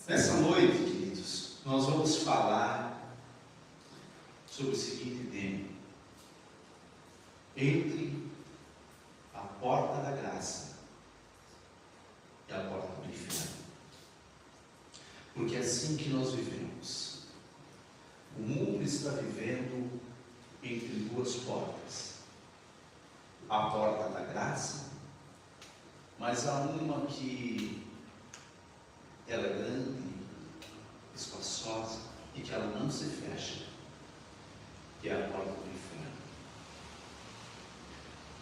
Nessa noite, queridos, nós vamos falar sobre o seguinte tema: entre a porta da graça e a porta do inferno. Porque é assim que nós vivemos. O mundo está vivendo entre duas portas: a porta da graça, mas há uma que ela é grande, espaçosa e que ela não se fecha, que é a porta do inferno.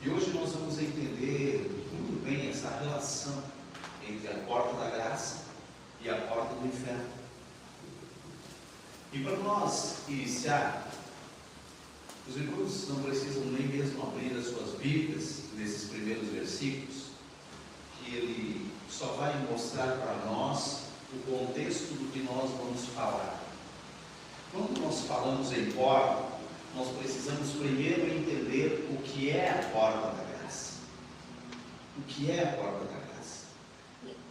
E hoje nós vamos entender muito bem essa relação entre a porta da graça e a porta do inferno. E para nós iniciar, os irmãos não precisam nem mesmo abrir as suas Bíblias nesses primeiros versículos, que ele só vai mostrar para nós o contexto do que nós vamos falar. Quando nós falamos em porta, nós precisamos primeiro entender o que é a porta da graça. O que é a porta da graça?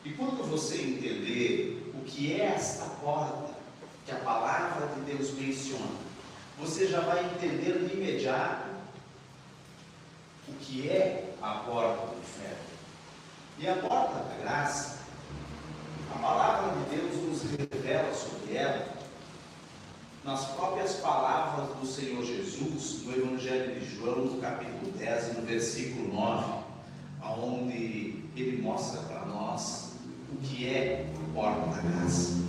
E quando você entender o que é esta porta que a palavra de Deus menciona, você já vai entender de imediato o que é a porta do inferno. E a porta da graça, a palavra de Deus nos revela sobre ela nas próprias palavras do Senhor Jesus, no Evangelho de João, no capítulo 10 e no versículo 9, onde ele mostra para nós o que é a porta da graça.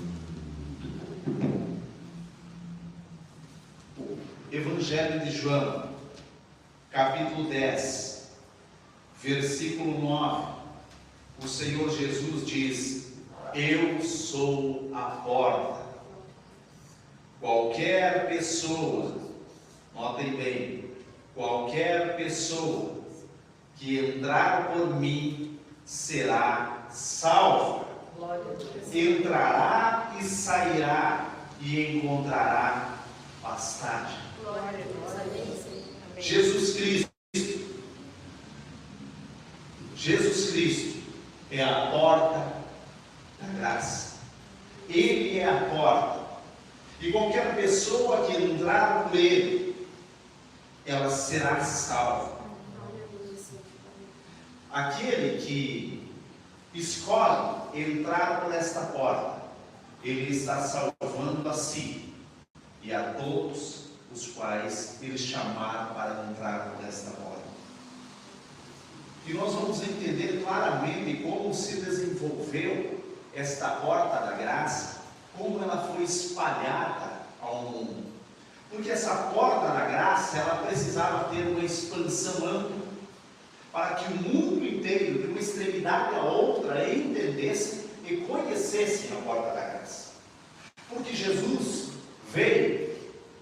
Evangelho de João, capítulo 10, versículo 9, o Senhor Jesus diz: eu sou a porta. Qualquer pessoa, notem bem, qualquer pessoa que entrar por mim será salva. Entrará e sairá e encontrará pastagem. Jesus Cristo é a porta da graça. Ele é a porta. E qualquer pessoa que entrar por ele, ela será salva. Aquele que escolhe entrar por esta porta, ele está salvando a si e a todos os quais ele chamar para entrar por esta porta. E nós vamos entender claramente como se desenvolveu esta porta da graça, como ela foi espalhada ao mundo. Porque essa porta da graça, ela precisava ter uma expansão ampla, para que o mundo inteiro, de uma extremidade a outra, entendesse e conhecesse a porta da graça. Porque Jesus veio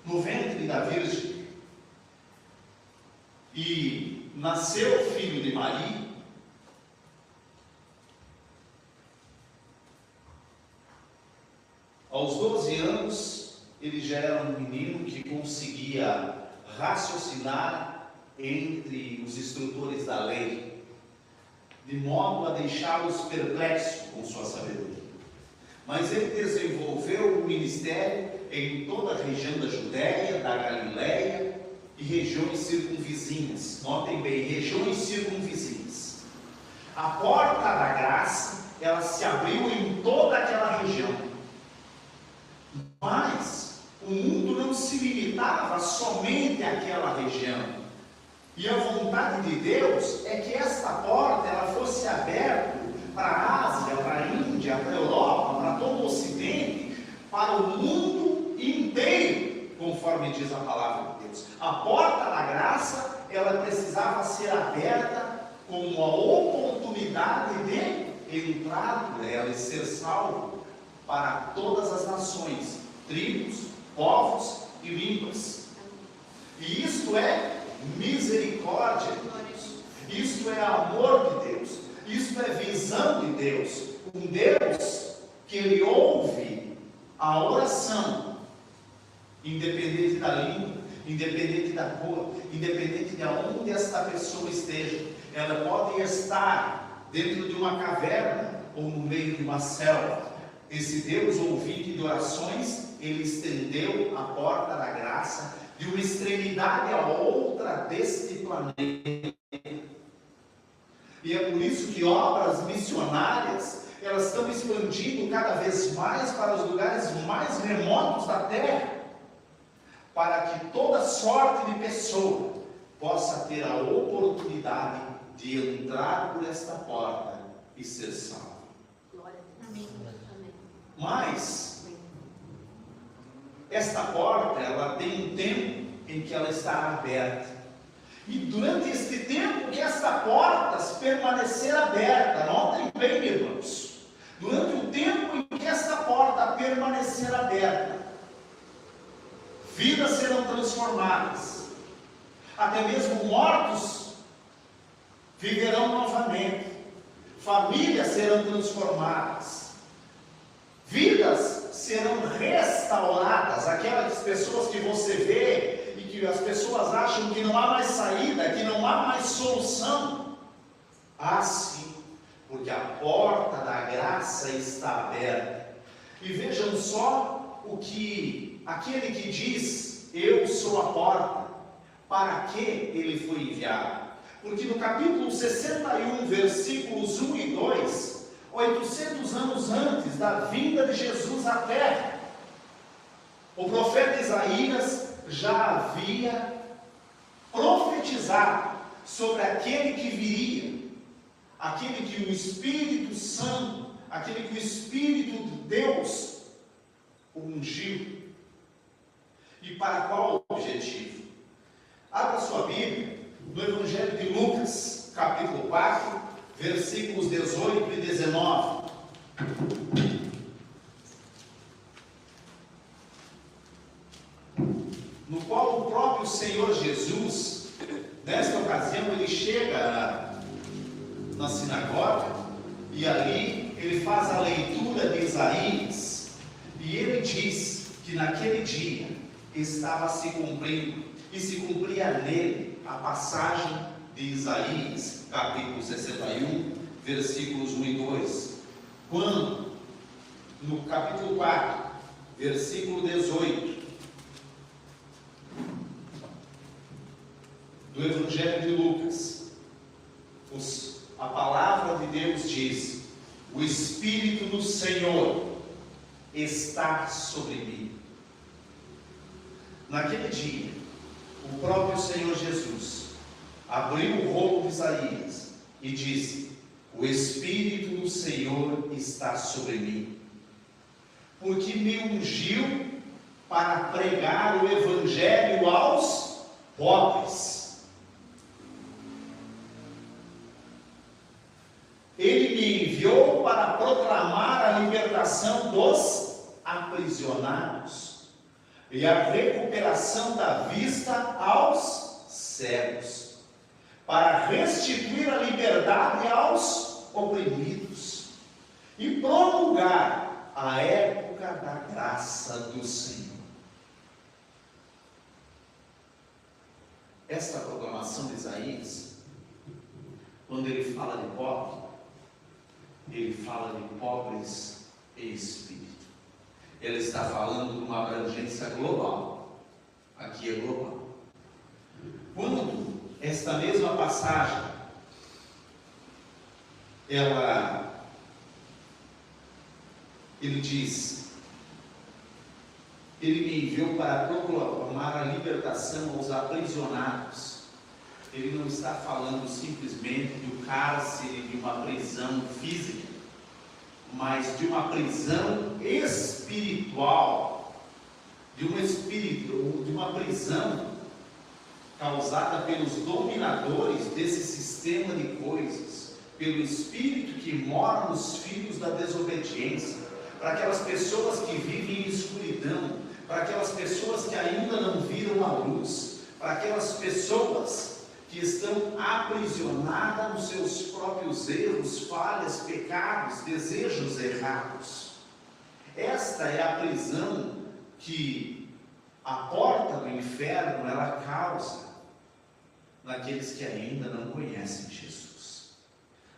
no ventre da Virgem e nasceu filho de Maria. Aos 12 anos, ele já era um menino que conseguia raciocinar entre os instrutores da lei, de modo a deixá-los perplexos com sua sabedoria. Mas ele desenvolveu o ministério em toda a região da Judéia, da Galileia e regiões circunvizinhas. Notem bem, regiões circunvizinhas. A porta da graça, ela se abriu em toda aquela região. Mas o mundo não se limitava somente àquela região. E a vontade de Deus é que esta porta ela fosse aberta para a Ásia, para a Índia, para a Europa, para todo o Ocidente, para o mundo inteiro, conforme diz a palavra de Deus. A porta da graça, ela precisava ser aberta com uma oportunidade de entrar por ela e ser salvo para todas as nações, tribos, povos e línguas. E isto é misericórdia de Deus, isto é amor de Deus, isto é visão de Deus. Um Deus que ele ouve a oração, independente da língua, independente da cor, independente de onde esta pessoa esteja. Ela pode estar dentro de uma caverna ou no meio de uma selva. esse Deus ouvinte de orações, Ele estendeu a porta da graça de uma extremidade a outra deste planeta. E é por isso que obras missionárias, elas estão expandindo cada vez mais para os lugares mais remotos da terra, para que toda sorte de pessoa possa ter a oportunidade de entrar por esta porta e ser salvo. Amém. Mas esta porta, ela tem um tempo em que ela está aberta. E durante este tempo que esta porta permanecer aberta, notem bem, irmãos, durante o tempo em que esta porta permanecer aberta, vidas serão transformadas, até mesmo mortos viverão novamente, famílias serão transformadas, vidas serão restauradas, aquelas pessoas que você vê e que as pessoas acham que não há mais saída, que não há mais solução. Há sim, porque a porta da graça está aberta. E vejam só o que aquele que diz, eu sou a porta, para que ele foi enviado? Porque no capítulo 61, versículos 1 e 2, 800 anos antes da vinda de Jesus à terra, o profeta Isaías já havia profetizado sobre aquele que viria, aquele que o Espírito Santo, aquele que o Espírito de Deus ungiu. E para qual objetivo? Abra sua Bíblia no Evangelho de Lucas, capítulo 4, versículos 18 e 19. No qual o próprio Senhor Jesus, nesta ocasião, ele chega na sinagoga e ali ele faz a leitura de Isaías e ele diz que naquele dia estava se cumprindo e se cumpria nele a passagem de Isaías, capítulo 61, versículos 1 e 2, quando no capítulo 4, versículo 18 do Evangelho de Lucas, a palavra de Deus diz: o Espírito do Senhor está sobre mim. Naquele dia, o próprio Senhor Jesus abriu o rolo de Isaías e disse: o Espírito do Senhor está sobre mim, porque me ungiu para pregar o Evangelho aos pobres. Ele me enviou para proclamar a libertação dos aprisionados e a recuperação da vista aos cegos, para restituir a liberdade aos oprimidos e promulgar a época da graça do Senhor. Esta proclamação de Isaías, quando ele fala de pobre, ele fala de pobres em espírito. Ele está falando de uma abrangência global. Aqui é global. Quando esta mesma passagem, ele diz: ele me enviou para proclamar a libertação aos aprisionados. Ele não está falando simplesmente do cárcere, de uma prisão física, mas de uma prisão espiritual, de uma prisão causada pelos dominadores desse sistema de coisas, pelo espírito que mora nos filhos da desobediência, para aquelas pessoas que vivem em escuridão, para aquelas pessoas que ainda não viram a luz, para aquelas pessoas que estão aprisionadas nos seus próprios erros, falhas, pecados, desejos errados. Esta é a prisão que a porta do inferno ela causa naqueles que ainda não conhecem Jesus,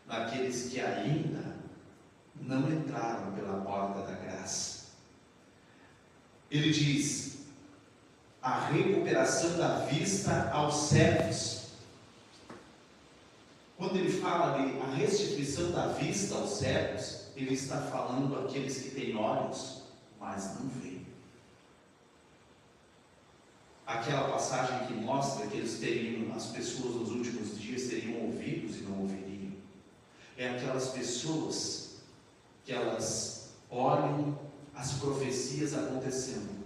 naqueles que ainda não entraram pela porta da graça. Ele diz: a recuperação da vista aos cegos. Quando ele fala de a restituição da vista aos cegos, ele está falando àqueles que têm olhos, mas não veem. Aquela passagem que mostra que eles teriam, as pessoas nos últimos dias teriam ouvidos e não ouviriam. É aquelas pessoas que elas olham as profecias acontecendo,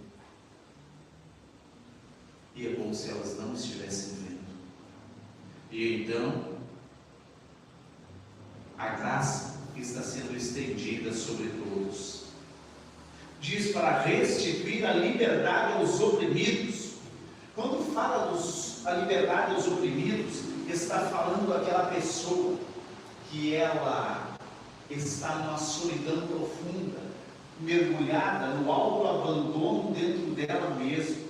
e é como se elas não estivessem vendo. E então, a graça está sendo estendida sobre todos. Diz para restituir a liberdade aos oprimidos. Quando fala a liberdade aos oprimidos, está falando daquela pessoa que ela está numa solidão profunda, mergulhada no autoabandono dentro dela mesma.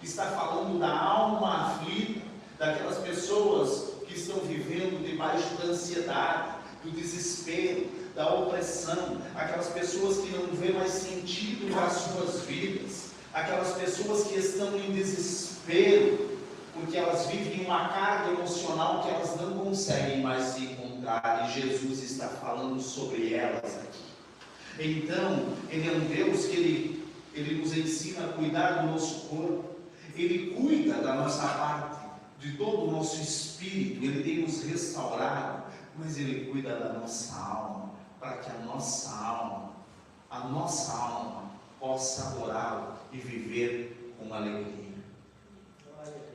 Está falando da alma aflita, daquelas pessoas que estão vivendo debaixo da ansiedade, do desespero, da opressão, aquelas pessoas que não vêem mais sentido para as suas vidas, aquelas pessoas que estão em desespero, porque elas vivem uma carga emocional que elas não conseguem mais se encontrar, e Jesus está falando sobre elas aqui. Então, Ele é um Deus que Ele nos ensina a cuidar do nosso corpo, Ele cuida da nossa parte, de todo o nosso espírito, Ele tem nos restaurado, mas Ele cuida da nossa alma, para que a nossa alma possa orá-lo e viver com alegria.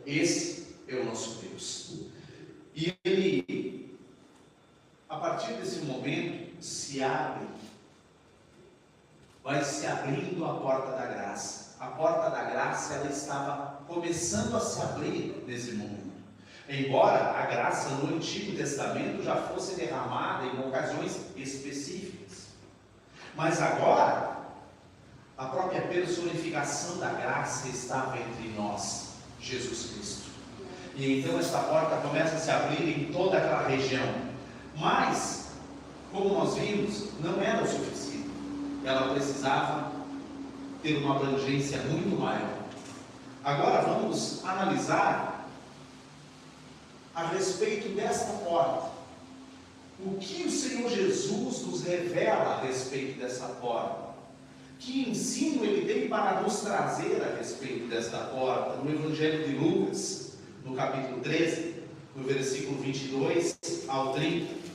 Esse é o nosso Deus. E Ele, a partir desse momento, se abre, vai se abrindo a porta da graça. A porta da graça, ela estava começando a se abrir nesse momento. Embora a graça no Antigo Testamento já fosse derramada em ocasiões específicas. Mas agora, a própria personificação da graça estava entre nós, Jesus Cristo. E então esta porta começa a se abrir em toda aquela região. Mas, como nós vimos, não era o suficiente. Ela precisava ter uma abrangência muito maior. Agora vamos analisar a respeito desta porta. O que o Senhor Jesus nos revela a respeito dessa porta? Que ensino Ele tem para nos trazer a respeito desta porta? No Evangelho de Lucas, no capítulo 13, no versículo 22 ao 30.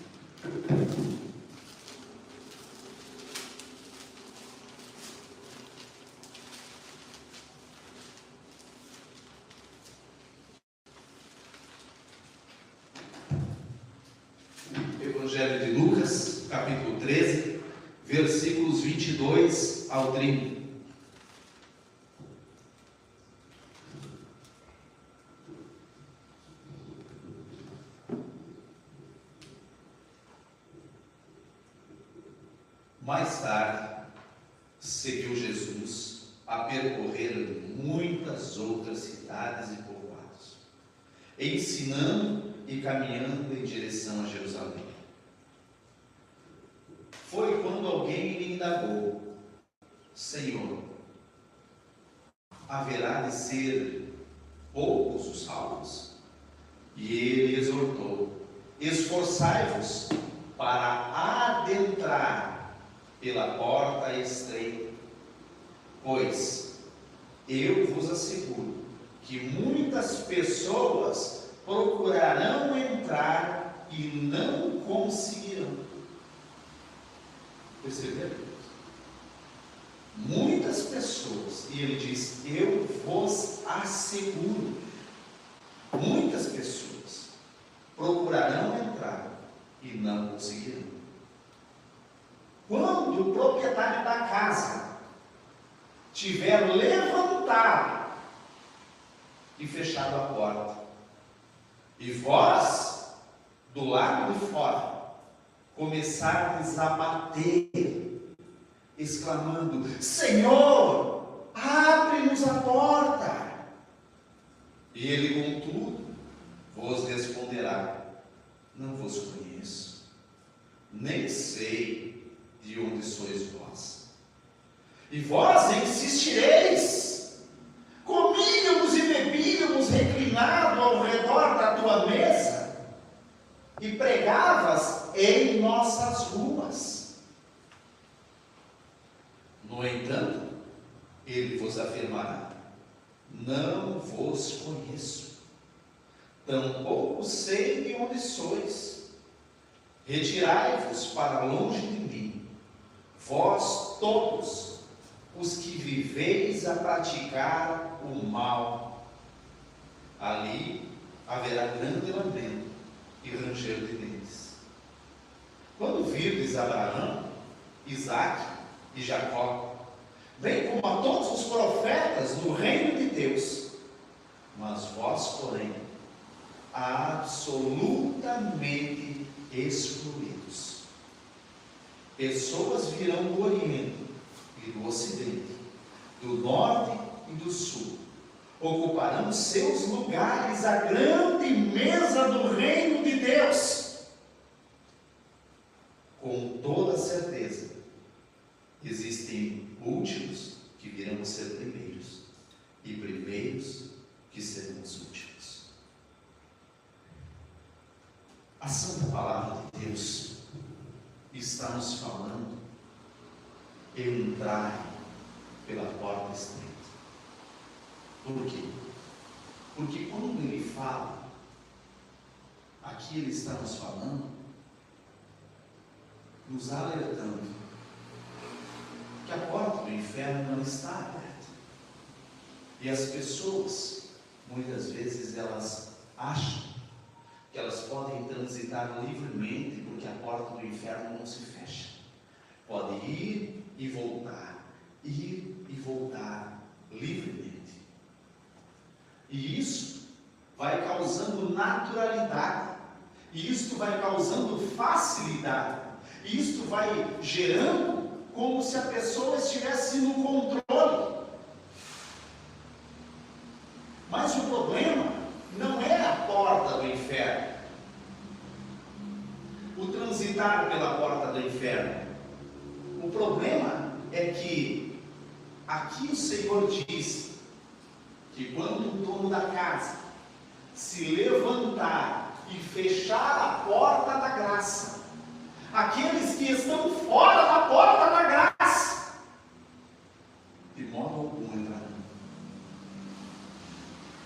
Evangelho de Lucas, capítulo 13, versículos 22 ao 30. Mais tarde, seguiu Jesus a percorrer muitas outras cidades e povoados, ensinando e caminhando em direção a Jerusalém. Foi quando alguém lhe indagou: Senhor, haverá de ser poucos os salvos? E ele exortou: esforçai-vos para adentrar pela porta estreita, pois eu vos asseguro que muitas pessoas procurarão entrar e não conseguirão. Perceberam? Muitas pessoas, e ele diz: eu vos asseguro, muitas pessoas procurarão entrar e não conseguirão. Quando o proprietário da casa tiver levantado e fechado a porta, e vós, do lado de fora, começardes a bater, exclamando: Senhor, abre-nos a porta. E ele, contudo, vos responderá: não vos conheço, nem sei de onde sois vós. E vós insistireis, comíamos e bebíamos reclinado ao redor da tua mesa, e pregavas em nossas ruas. No entanto, ele vos afirmará: não vos conheço, tampouco sei de onde sois. Retirai-vos para longe de mim, vós todos os que viveis a praticar o mal. Ali haverá grande lamento e ranger de dentes. Quando virdes Abraão, Isaque e Jacó, bem como a todos os profetas no reino de Deus, mas vós, porém, absolutamente excluídos. Pessoas virão do Oriente e do Ocidente, do Norte e do Sul, ocuparão seus lugares à grande mesa do reino de Deus. Com toda certeza, existem últimos que virão a ser primeiros, e primeiros que serão os últimos. A Santa Palavra de Deus está nos falando: entrai pela porta estreita. Por quê? Porque quando ele fala, aqui ele está nos falando, nos alertando que a porta do inferno não está aberta. E as pessoas, muitas vezes, elas acham que elas podem transitar livremente, porque a porta do inferno não se fecha. Pode ir e voltar livremente. E isso vai causando naturalidade, e isto vai causando facilidade, e isto vai gerando como se a pessoa estivesse no controle. Mas o problema não é a porta do inferno, o transitar pela porta do inferno. O problema é que aqui o Senhor diz que quando o dono da casa se levantar e fechar a porta da graça, aqueles que estão fora da porta da graça, de modo algum entrarão.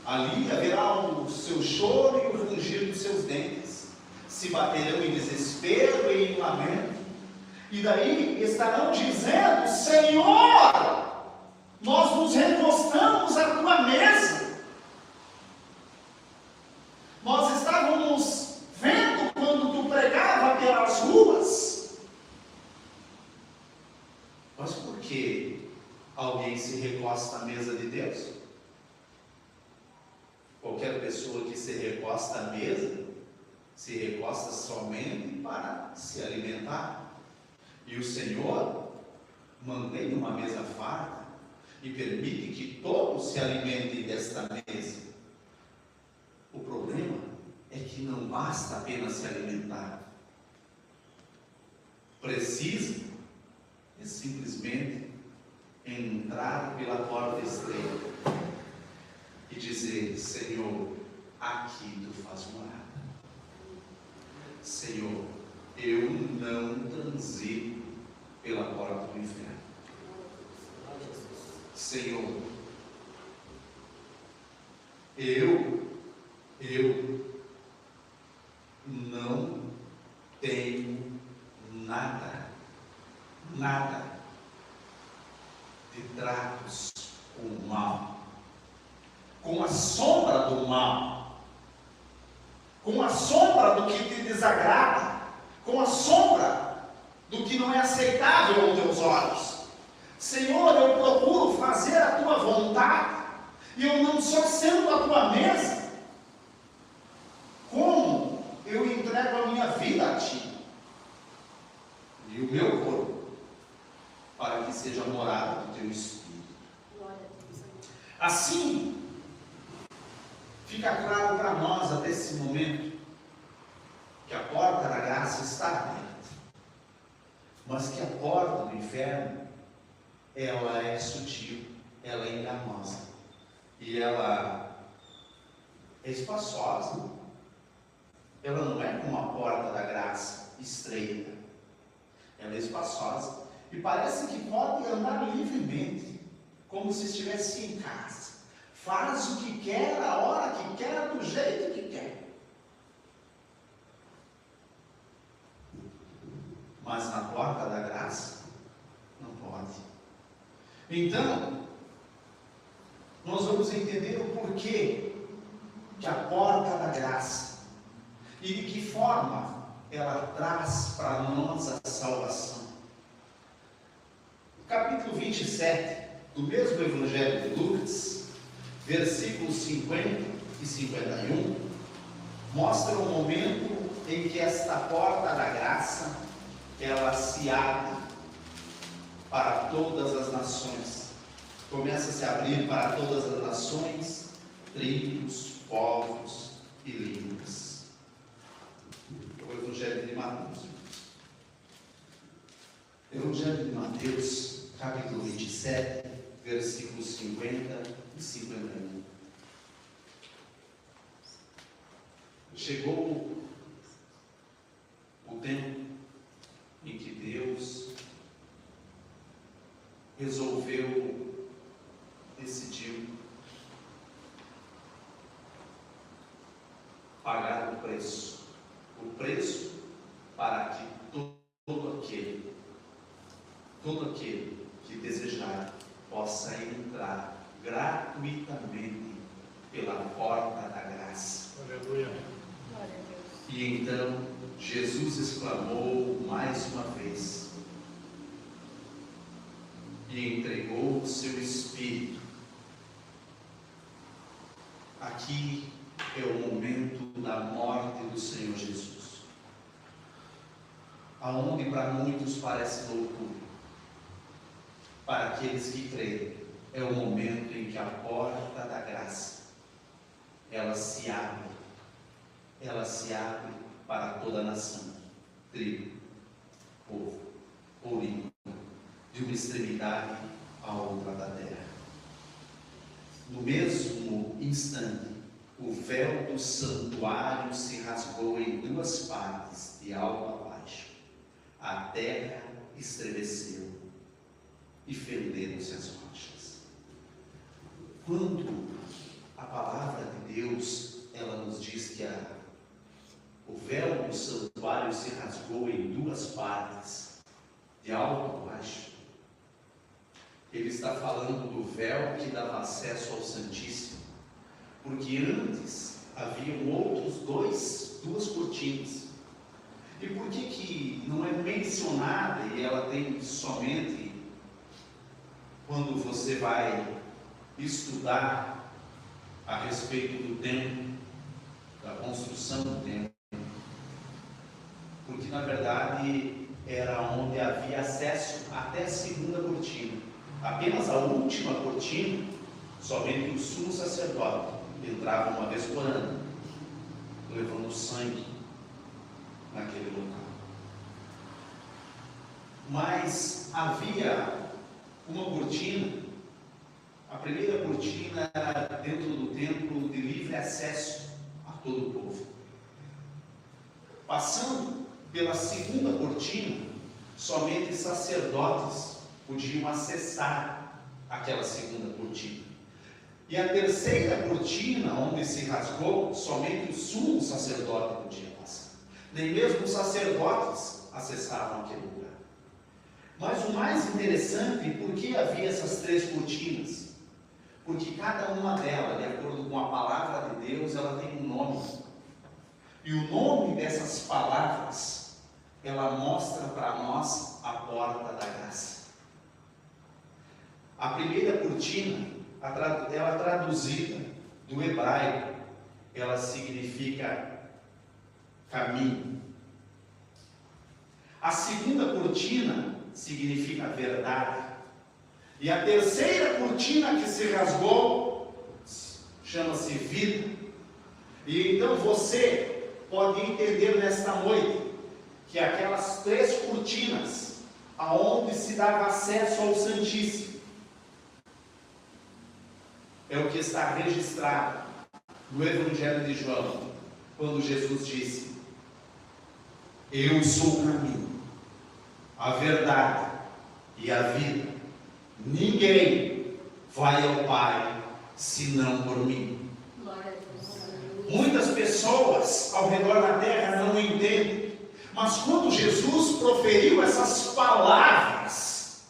Ali haverá o seu choro e o ranger dos seus dentes, se baterão em desespero e em lamento, e daí estarão dizendo: Senhor, nós nos recostamos à tua mesa, nós estávamos vendo quando tu pregava pelas ruas. Mas por que alguém se recosta à mesa de Deus? Qualquer pessoa que se recosta à mesa, se recosta somente para se alimentar. E o Senhor mantém uma mesa farta e permite que todos se alimentem desta mesa. O problema é que não basta apenas se alimentar. Precisa simplesmente entrar pela porta estreita e dizer: Senhor, aqui tu faz morada. Senhor, eu não transito pela porta do inferno. Senhor, eu não tenho nada de tratos com o mal, com a sombra do mal, com a sombra do que te desagrada, com a sombra do que não é aceitável aos teus olhos. Senhor, eu procuro fazer a tua vontade, e eu não só sento à tua mesa, como eu entrego a minha vida a ti, e o meu corpo, para que seja morada do teu Espírito. Assim, fica claro para nós até esse momento que a porta da graça está aberta. mas que a porta do inferno, ela é sutil, ela é enganosa, e ela é espaçosa. Ela não é como a porta da graça, estreita. Ela é espaçosa e parece que pode andar livremente, como se estivesse em casa. Faz o que quer, a hora que quer, do jeito que quer. Mas na porta da graça, não pode. Então, nós vamos entender o porquê que a porta da graça e de que forma ela traz para nós a salvação. Capítulo 27 do mesmo Evangelho de Lucas, versículos 50 e 51, mostra o momento em que esta porta da graça, ela se abre para todas as nações. Começa a se abrir para todas as nações, tribos, povos e línguas. O Evangelho de Mateus. Evangelho de Mateus, capítulo 27, versículos 50 e 51. Chegou o tempo em que Deus decidiu pagar o preço para que todo aquele que desejar possa entrar gratuitamente pela porta da graça. Aleluia. E então Jesus exclamou mais uma vez e entregou o seu Espírito. Aqui é o momento da morte do Senhor Jesus, aonde para muitos parece loucura, para aqueles que creem é o momento em que a porta da graça ela se abre para toda a nação, tribo, povo ou língua, de uma extremidade à outra da terra. No mesmo instante, o véu do santuário se rasgou em duas partes, de alto a baixo. A terra estremeceu e fenderam-se as rochas. Quando a palavra de Deus, ela nos diz que o véu do santuário se rasgou em duas partes, de alto a baixo, ele está falando do véu que dava acesso ao Santíssimo, porque antes haviam duas cortinas. E por que não é mencionada e ela tem somente quando você vai estudar a respeito do templo, da construção do templo? Porque na verdade era onde havia acesso até a segunda cortina. Apenas a última cortina, somente o sumo sacerdote entrava uma vez por ano, levando sangue naquele local. Mas havia uma cortina. A primeira cortina era dentro do templo de livre acesso a todo o povo. Passando pela segunda cortina, somente sacerdotes podiam acessar aquela segunda cortina. E a terceira cortina, onde se rasgou, somente o sumo sacerdote podia passar. Nem mesmo os sacerdotes acessavam aquele lugar. Mas o mais interessante, por que havia essas três cortinas? Porque cada uma delas, de acordo com a palavra de Deus, ela tem um nome. E o nome dessas palavras, ela mostra para nós a porta da graça. A primeira cortina, ela traduzida do hebraico, ela significa caminho. A segunda cortina significa verdade. E a terceira cortina que se rasgou chama-se vida. E então você pode entender nesta noite que aquelas três cortinas, aonde se dava acesso ao Santíssimo. É o que está registrado no Evangelho de João, quando Jesus disse: eu sou o caminho, a verdade e a vida. Ninguém vai ao Pai senão por mim. Muitas pessoas ao redor da terra não entendem, mas quando Jesus proferiu essas palavras,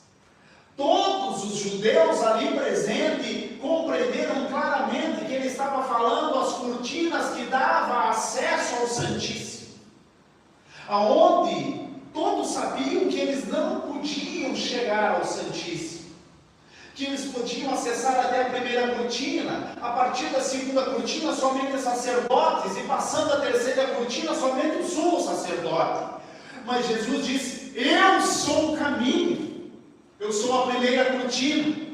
todos os judeus ali presentes compreenderam claramente que ele estava falando as cortinas que davam acesso ao Santíssimo, aonde todos sabiam que eles não podiam chegar ao Santíssimo, que eles podiam acessar até a primeira cortina, a partir da segunda cortina somente os sacerdotes, e passando a terceira cortina somente o sumo sacerdote. Mas Jesus disse: eu sou o caminho, eu sou a primeira cortina,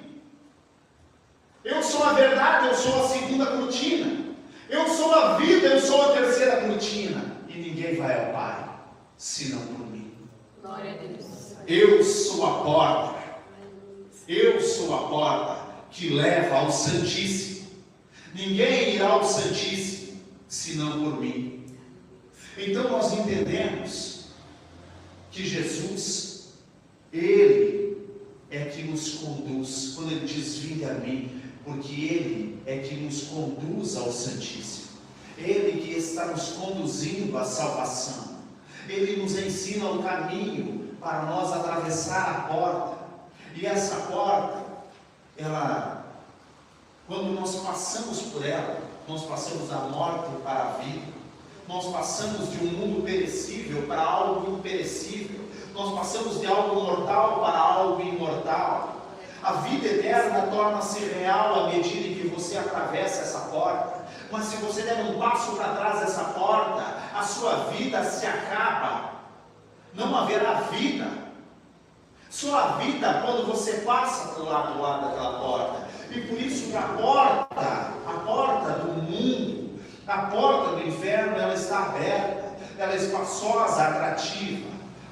eu sou a verdade, eu sou a segunda cortina, eu sou a vida, eu sou a terceira cortina, e ninguém vai ao Pai senão por mim. Glória a Deus. Eu sou a porta. Eu sou a porta que leva ao Santíssimo. Ninguém irá ao Santíssimo senão por mim. Então nós entendemos que Jesus, Ele é que nos conduz. Quando Ele diz: vinde a mim, porque Ele é que nos conduz ao Santíssimo. Ele que está nos conduzindo à salvação. Ele nos ensina o caminho para nós atravessar a porta. E essa porta, ela, quando nós passamos por ela, nós passamos da morte para a vida, nós passamos de um mundo perecível para algo imperecível, nós passamos de algo mortal para algo imortal. A vida eterna torna-se real à medida em que você atravessa essa porta, mas se você der um passo para trás dessa porta, a sua vida se acaba, não haverá vida. Só a vida quando você passa para o lado daquela porta. E por isso que a porta do mundo, a porta do inferno, ela está aberta, ela é espaçosa, atrativa,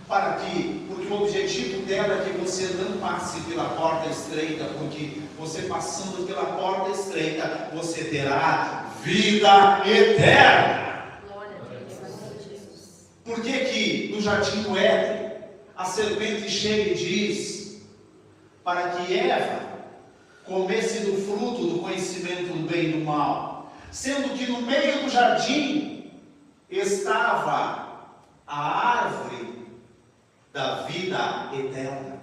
porque o objetivo dela é que você não passe pela porta estreita, porque você passando pela porta estreita, você terá vida eterna. Por que no jardim do Éden a serpente chega e diz para que Eva comesse do fruto do conhecimento do bem e do mal, sendo que no meio do jardim estava a árvore da vida eterna?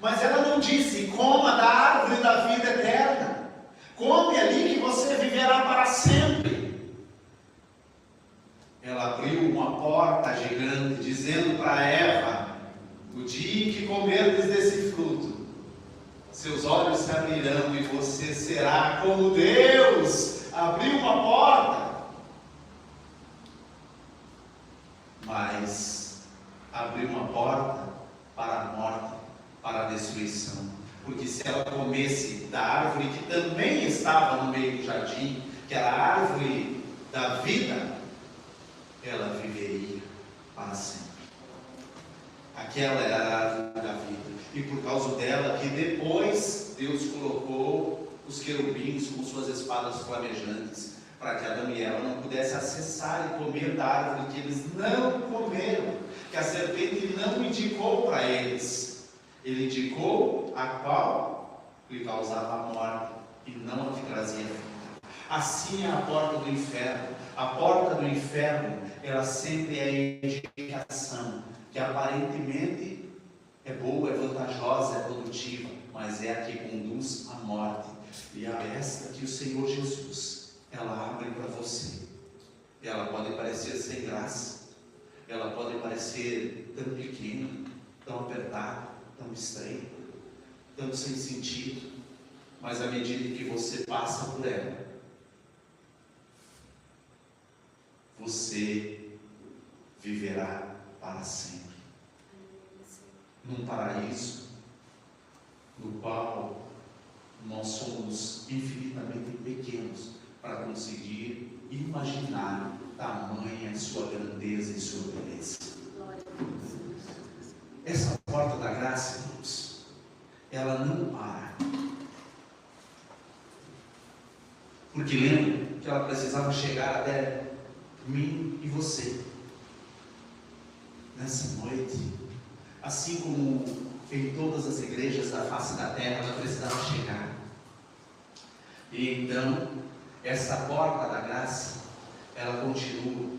Mas ela não disse: coma da árvore da vida eterna, come ali que você viverá para sempre. Ela abriu uma porta gigante, dizendo para Eva: o dia em que comerdes desse fruto, seus olhos se abrirão e você será como Deus. Abriu uma porta, mas abriu uma porta para a morte, para a destruição. Porque se ela comesse da árvore que também estava no meio do jardim, que era a árvore da vida, ela viveria para sempre. Aquela era a árvore da vida. E por causa dela que depois Deus colocou os querubins com suas espadas flamejantes, para que Adão e Eva não pudessem acessar e comer da árvore que eles não comeram, que a serpente não indicou para eles. Ele indicou a qual lhe causava a morte e não a que trazia vida. Assim é a porta do inferno. A porta do inferno, ela sempre é a indicação que aparentemente é boa, é vantajosa, é produtiva, mas é a que conduz à morte. E é esta que o Senhor Jesus, ela abre para você. Ela pode parecer sem graça, ela pode parecer tão pequena, tão apertada, tão estreita, tão sem sentido, mas à medida que você passa por ela, você viverá para sempre num paraíso no qual nós somos infinitamente pequenos para conseguir imaginar tamanha sua grandeza e sua beleza. Essa Porque lembra que ela precisava chegar até mim e você. Nessa noite, assim como em todas as igrejas da face da terra, ela precisava chegar. E então, essa porta da graça, ela continua,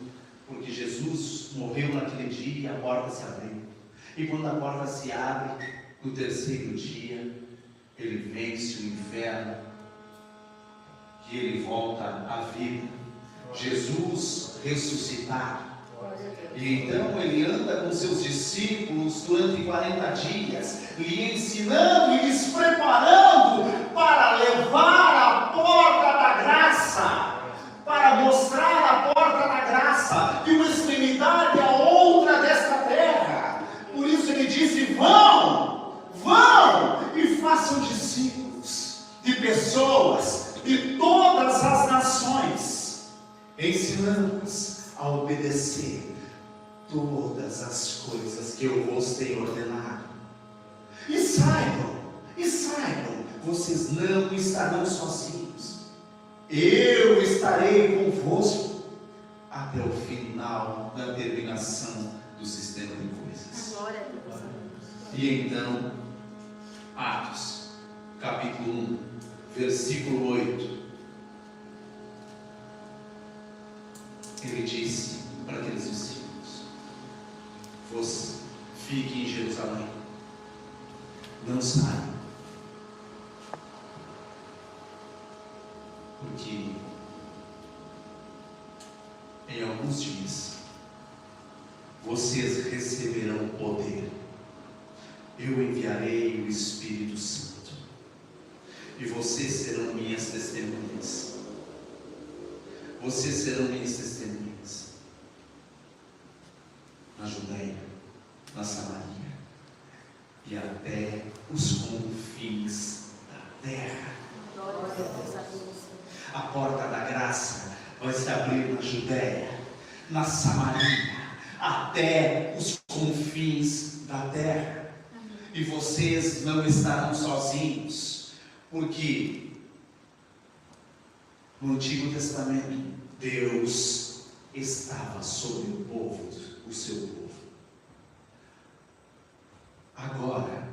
porque Jesus morreu naquele dia e a porta se abriu. E quando a porta se abre, no terceiro dia, ele vence o inferno e ele volta à vida. Jesus ressuscitado. E então ele anda com seus discípulos durante 40 dias, lhe ensinando e lhes preparando para levar a porta da graça, para mostrar a porta da graça de uma extremidade à outra desta terra. Por isso ele disse: vão e façam discípulos de pessoas de todas as nações, ensinando-os a obedecer todas as coisas que eu vos tenho ordenado. E saibam, vocês não estarão sozinhos. Eu estarei convosco até o final da terminação do sistema de coisas. E então, Atos, capítulo 1, versículo 8, ele disse para aqueles discípulos: vocês fiquem em Jerusalém, não saiam, porque em alguns dias vocês receberão poder. Eu enviarei o Espírito Santo e vocês serão minhas testemunhas. Vocês serão minhas testemunhas na Judeia, na Samaria e até os confins da terra. A porta da graça vai se abrir na Judeia, na Samaria, até os confins da terra. E vocês não estarão sozinhos, porque no Antigo Testamento Deus estava sobre o povo, o seu povo. Agora,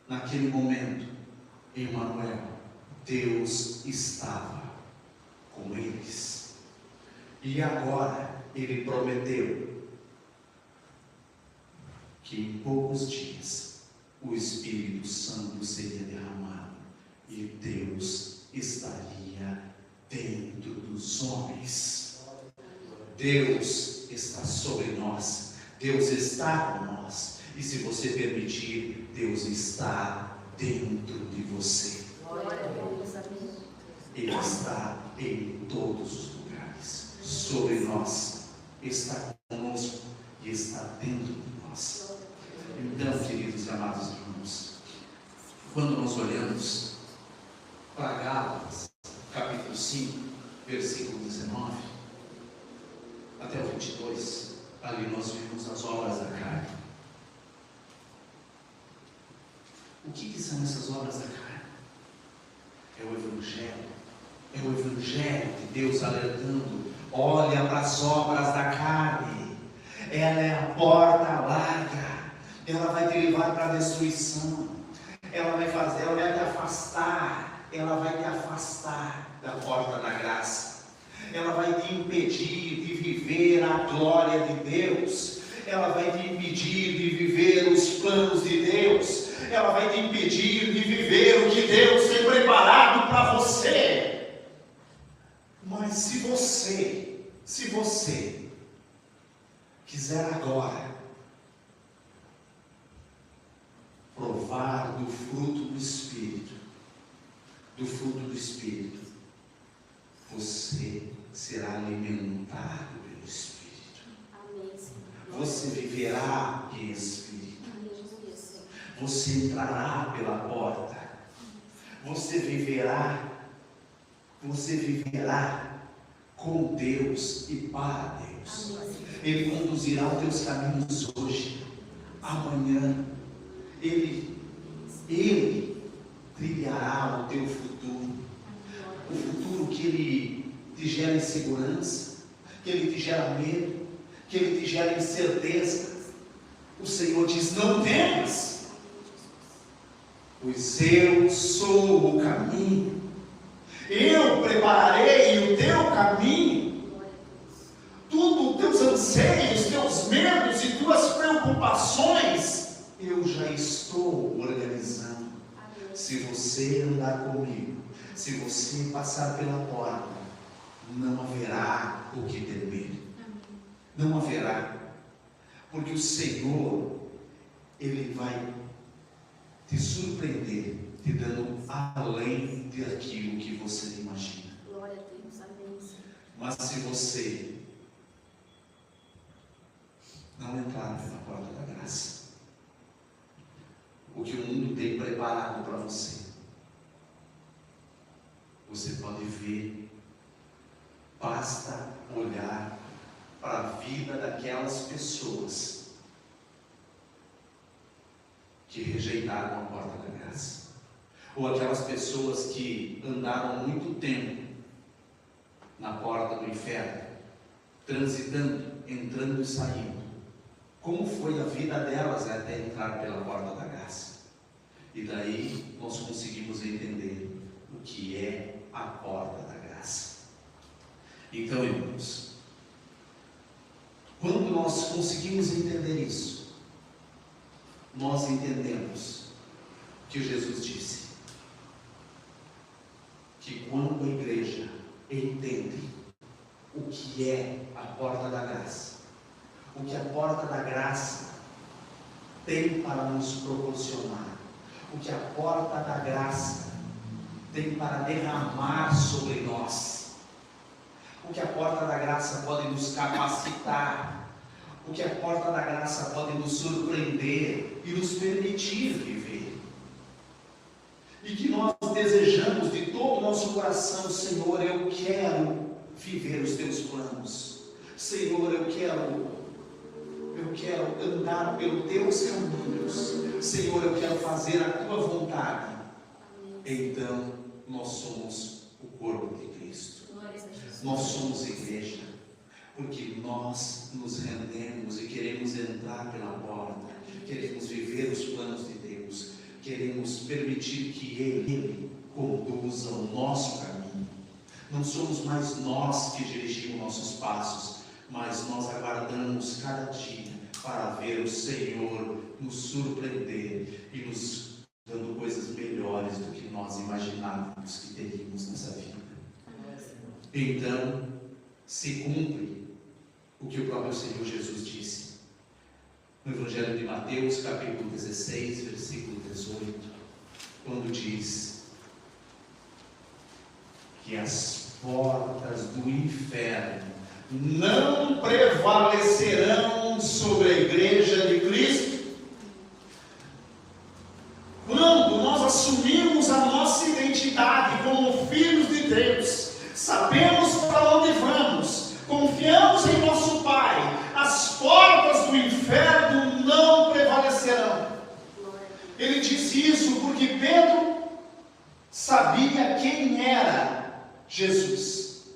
naquele momento, em Emanuel, Deus estava com eles. E agora Ele prometeu que em poucos dias o Espírito Santo seria derramado e Deus estaria dentro dos homens. Deus está sobre nós, Deus está com nós, e se você permitir, Deus está dentro de você. Ele está em todos os lugares, sobre nós, está conosco e está dentro de nós. Então, queridos e amados irmãos, quando nós olhamos para Gálatas, capítulo 5, versículo 19 até o 22, ali nós vimos as obras da carne. O que são essas obras da carne? É o Evangelho de Deus alertando: olha para as obras da carne, ela é a porta larga, ela vai te levar para a destruição, ela vai te afastar da porta da graça, ela vai te impedir de viver a glória de Deus, ela vai te impedir de viver os planos de Deus, ela vai te impedir de viver o que Deus tem preparado para você. Mas se você quiser agora provar do fruto do Espírito, você será alimentado pelo Espírito. Você viverá em Espírito. Você entrará pela porta. Você viverá com Deus e para Deus. Ele conduzirá os teus caminhos hoje, amanhã. Ele trilhará o teu futuro. O futuro que ele te gera insegurança, que ele te gera medo, que ele te gera incerteza. O Senhor diz: não temas, pois eu sou o caminho, eu prepararei o teu caminho. Tudo, teus anseios, teus medos e tuas preocupações, eu já estou organizando. Se você andar comigo, se você passar pela porta, não haverá o que temer. Não haverá. Porque o Senhor, Ele vai te surpreender, te dando além daquilo que você imagina. Glória a Deus, amém. Mas se você não entrar pela porta da graça, o que o mundo tem preparado para você, você pode ver, basta olhar para a vida daquelas pessoas que rejeitaram a porta da graça, ou aquelas pessoas que andaram muito tempo na porta do inferno, transitando, entrando e saindo. Como foi a vida delas até entrar pela porta da graça? E daí nós conseguimos entender o que é a porta da graça. Então, irmãos, quando nós conseguimos entender isso, nós entendemos que Jesus disse que quando a igreja entende o que é a porta da graça, o que a porta da graça tem para nos proporcionar, o que a porta da graça tem para derramar sobre nós, o que a porta da graça pode nos capacitar, o que a porta da graça pode nos surpreender e nos permitir viver. E que nós desejamos de todo o nosso coração: Senhor, eu quero viver os teus planos. Senhor, eu quero andar pelos teus caminhos. Senhor, eu quero fazer a tua vontade. Então, nós somos o corpo de Cristo. Nós somos igreja, porque nós nos rendemos e queremos entrar pela porta, queremos viver os planos de Deus, queremos permitir que Ele conduza o nosso caminho. Não somos mais nós que dirigimos nossos passos, mas nós aguardamos cada dia para ver o Senhor nos surpreender e nos dando coisas melhores do que nós imaginávamos que teríamos nessa vida. Então, se cumpre o que o próprio Senhor Jesus disse no Evangelho de Mateus, capítulo 16, versículo 18, quando diz que as portas do inferno não prevalecerão sobre a igreja de Cristo. Quando nós assumimos a nossa identidade como filhos de Deus, sabemos para onde vamos, confiamos em nosso Pai, as portas do inferno não prevalecerão. Ele disse isso porque Pedro sabia quem era Jesus,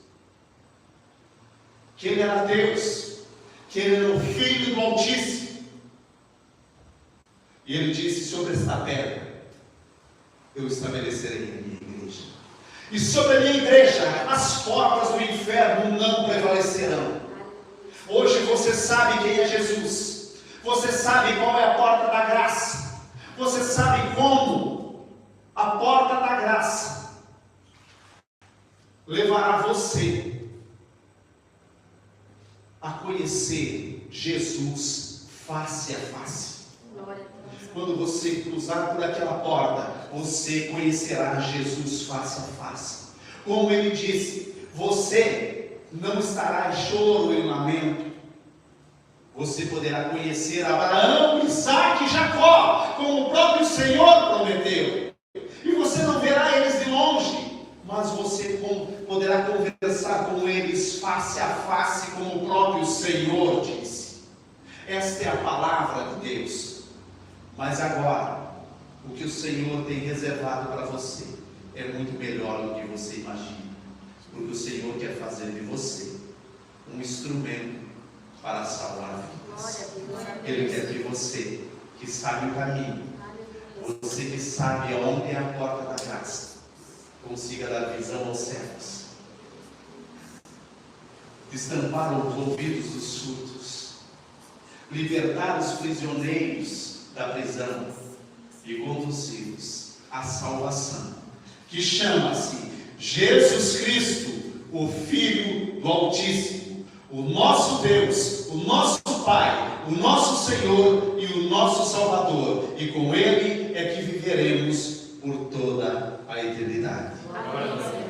que Ele era Deus, que Ele era o Filho do Altíssimo. E Ele disse: sobre esta pedra eu estabelecerei a minha igreja, e sobre a minha igreja as portas do inferno não prevalecerão. Hoje você sabe quem é Jesus, você sabe qual é a porta da graça, você sabe como a porta da graça levará você a conhecer Jesus face a face. Quando você cruzar por aquela porta, você conhecerá Jesus face a face. Como Ele disse, você não estará em choro e lamento. Você poderá conhecer Abraão, Isaque e Jacó, como o próprio Senhor prometeu. E você não verá eles de longe, mas você poderá conversar com eles face a face, como o próprio Senhor disse. Esta é a palavra de Deus. Mas agora, o que o Senhor tem reservado para você é muito melhor do que você imagina. porque o Senhor quer fazer de você um instrumento para salvar vidas. Ele quer que você, que sabe o caminho, você que sabe aonde é a porta da casa, consiga dar visão aos cegos, destampar os ouvidos dos surdos, libertar os prisioneiros da prisão e conduzi-los à salvação, que chama-se Jesus Cristo, o Filho do Altíssimo, o nosso Deus, o nosso Pai, o nosso Senhor e o nosso Salvador, e com Ele é que viveremos por toda a eternidade. Amém.